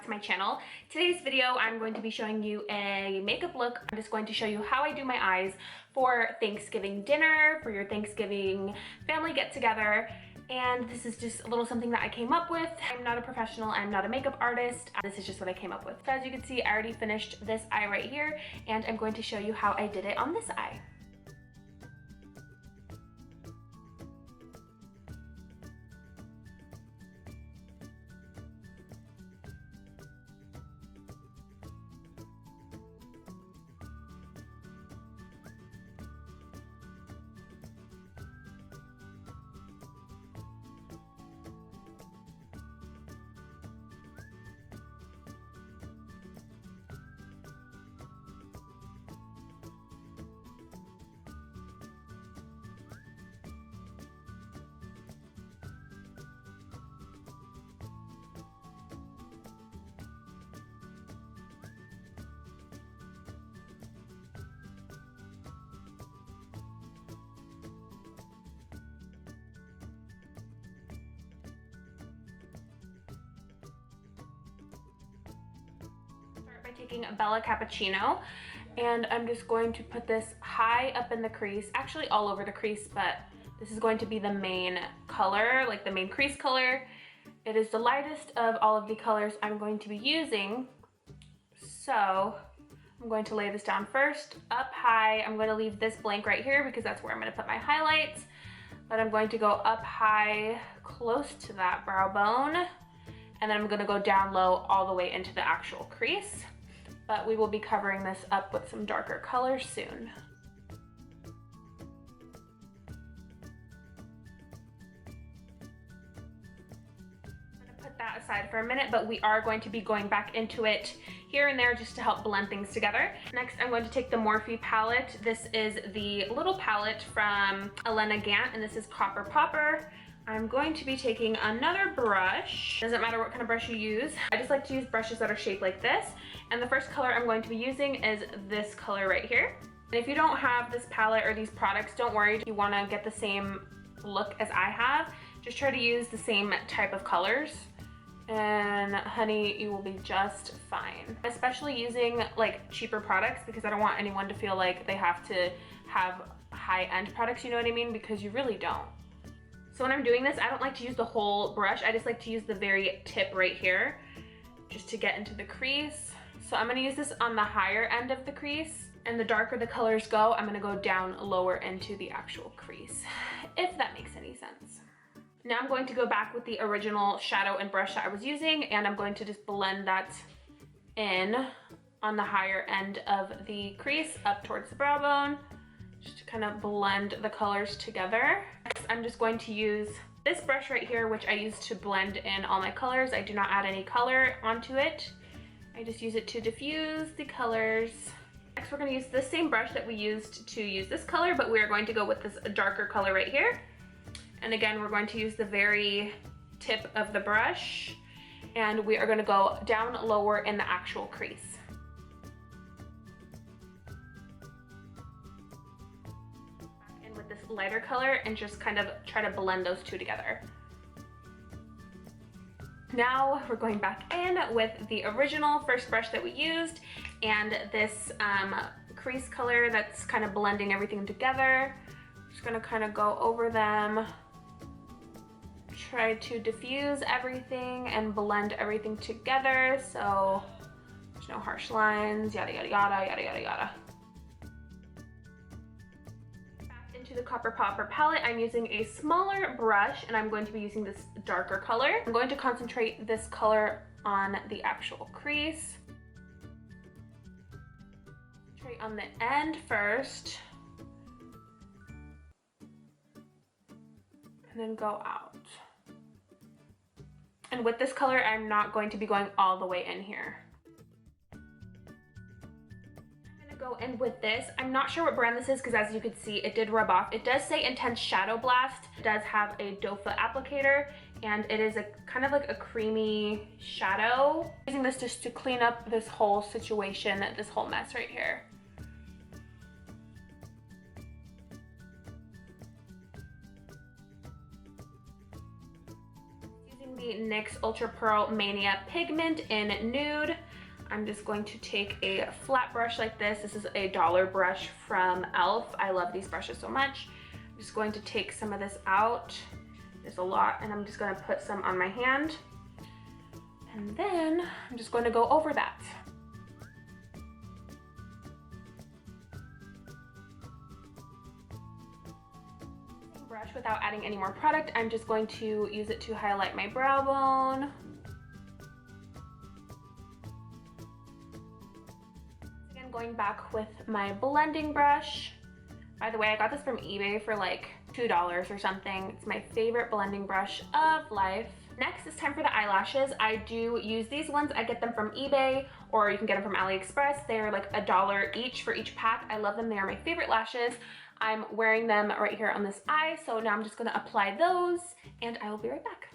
to my channel. Today's video I'm going to be showing you a makeup look. I'm just going to show you how I do my eyes for Thanksgiving dinner, for your Thanksgiving family get-together, and this is just a little something that I came up with. I'm not a professional, I'm not a makeup artist. This is just what I came up with. So as you can see, I already finished this eye right here, and I'm going to show you how I did it on this eye. By taking a Bella Cappuccino, and I'm just going to put this high up in the crease, actually all over the crease, but this is going to be the main color, like the main crease color. It is the lightest of all of the colors I'm going to be using, so I'm going to lay this down first, up high. I'm going to leave this blank right here because that's where I'm going to put my highlights, but I'm going to go up high close to that brow bone, and then I'm going to go down low all the way into the actual crease. But we will be covering this up with some darker colors soon. I'm gonna put that aside for a minute, but we are going to be going back into it here and there just to help blend things together. Next, I'm going to take the Morphe palette. This is the little palette from Elena Gant, and this is Copper Popper. I'm going to be taking another brush. Doesn't matter what kind of brush you use. I just like to use brushes that are shaped like this. And the first color I'm going to be using is this color right here. And if you don't have this palette or these products, don't worry. If you wanna get the same look as I have, just try to use the same type of colors. And honey, you will be just fine. Especially using like cheaper products, because I don't want anyone to feel like they have to have high-end products, you know what I mean? Because you really don't. So when I'm doing this, I don't like to use the whole brush. I just like to use the very tip right here just to get into the crease. So I'm gonna use this on the higher end of the crease, and the darker the colors go, I'm gonna go down lower into the actual crease, if that makes any sense. Now I'm going to go back with the original shadow and brush that I was using, and I'm going to just blend that in on the higher end of the crease up towards the brow bone, just to kind of blend the colors together. Next, I'm just going to use this brush right here, which I use to blend in all my colors. I do not add any color onto it. I just use it to diffuse the colors. Next, we're going to use the same brush that we used to use this color, but we are going to go with this darker color right here. And again, we're going to use the very tip of the brush, and we are going to go down lower in the actual crease. With this lighter color and just kind of try to blend those two together. Now we're going back in with the original first brush that we used, and this crease color that's kind of blending everything together. Just gonna kind of go over them, try to diffuse everything and blend everything together so there's no harsh lines, yada yada yada yada yada yada. To the Copper Popper palette, I'm using a smaller brush, and I'm going to be using this darker color. I'm going to concentrate this color on the actual crease. Concentrate on the end first, and then go out. And with this color, I'm not going to be going all the way in here. Go in with this. I'm not sure what brand this is because as you can see, it did rub off. It does say Intense Shadow Blast. It does have a doe foot applicator, and it is a kind of like a creamy shadow. I'm using this just to clean up this whole situation, this whole mess right here. the NYX Ultra Pearl Mania Pigment in Nude. I'm just going to take a flat brush like this. This is a dollar brush from e.l.f. I love these brushes so much. I'm just going to take some of this out. There's a lot, and I'm just going to put some on my hand. And then I'm just going to go over that. Brush without adding any more product. I'm just going to use it to highlight my brow bone. Again, going back with my blending brush. By the way, I got this from eBay for like $2 or something. It's my favorite blending brush of life. Next, it's time for the eyelashes. I do use these ones. I get them from eBay, or you can get them from AliExpress. They're like $1 each for each pack. I love them. They are my favorite lashes. I'm wearing them right here on this eye, so now I'm just gonna apply those, and I will be right back.